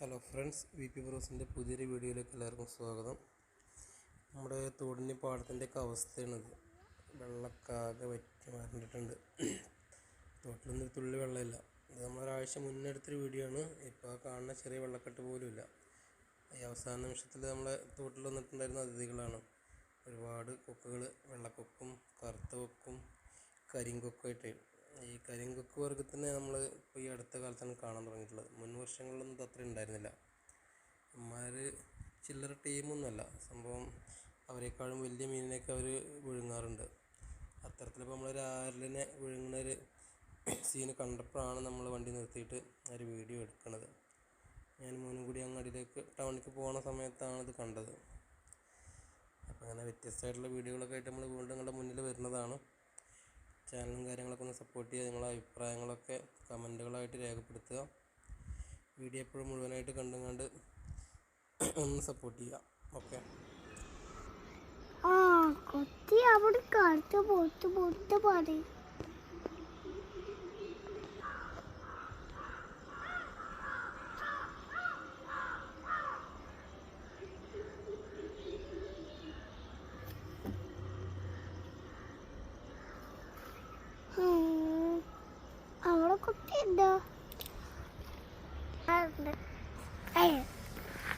Hello friends, V P ബ്രോസിൻ്റെ പുതിയൊരു വീഡിയോയിലേക്ക് എല്ലാവർക്കും സ്വാഗതം. നമ്മുടെ തോടിൻ്റെ പാടത്തിൻ്റെയൊക്കെ അവസ്ഥയാണിത്. വെള്ളക്കാകെ വറ്റി മാറിയിട്ടുണ്ട്. തോട്ടിലൊന്നും തുള്ളി വെള്ളമില്ല. ഇത് നമ്മളൊരാഴ്ച മുന്നേ എടുത്തൊരു വീഡിയോ ആണ്. ഇപ്പോൾ ആ കാണുന്ന ചെറിയ വെള്ളക്കെട്ട് പോലും ഇല്ല. ഈ അവസാന നിമിഷത്തിൽ നമ്മളെ തോട്ടിൽ വന്നിട്ടുണ്ടായിരുന്ന അതിഥികളാണ്. ഒരുപാട് കൊക്കുകൾ, വെള്ളക്കൊക്കും കറുത്ത കൊക്കും കരിങ്കൊക്കുമായിട്ട്. ഈ കരിങ്കൊക്ക് വർഗ്ഗത്തിനെ നമ്മൾ ഇപ്പോൾ ഈ അടുത്ത കാലത്താണ് കാണാൻ തുടങ്ങിയിട്ടുള്ളത്. മുൻ വർഷങ്ങളിലൊന്നും ഇത് അത്ര ഉണ്ടായിരുന്നില്ല. അമ്മമാർ ചില്ലറ ടീമൊന്നുമല്ല സംഭവം. അവരെക്കാളും വലിയ മീനിനെയൊക്കെ അവർ വിഴുങ്ങാറുണ്ട്. അത്തരത്തിലിപ്പോൾ നമ്മളൊരു ആരലിനെ വിഴുങ്ങുന്നൊരു സീന് കണ്ടപ്പോഴാണ് നമ്മൾ വണ്ടി നിർത്തിയിട്ട് ഒരു വീഡിയോ എടുക്കുന്നത്. ഞാൻ മോനും കൂടി അങ്ങാടിയിലേക്ക് ടൗണിലേക്ക് പോകുന്ന സമയത്താണ് ഇത് കണ്ടത്. അപ്പോൾ അങ്ങനെ വ്യത്യസ്തമായിട്ടുള്ള വീഡിയോകളൊക്കെ ആയിട്ട് നമ്മൾ വീണ്ടും നിങ്ങളുടെ മുന്നിൽ വരുന്നതാണ്. ചാനലും കാര്യങ്ങളൊക്കെ ഒന്ന് സപ്പോർട്ട് ചെയ്യുക. നിങ്ങളുടെ അഭിപ്രായങ്ങളൊക്കെ കമൻറ്റുകളായിട്ട് രേഖപ്പെടുത്തുക. വീഡിയോ എപ്പോഴും മുഴുവനായിട്ട് കണ്ട് ഒന്ന് സപ്പോർട്ട് ചെയ്യുക. ഓക്കെ. കൊത്തി അവിടെ കറുത്ത് പൊത്ത് പാടി അവിടെ കുട്ടി എന്താ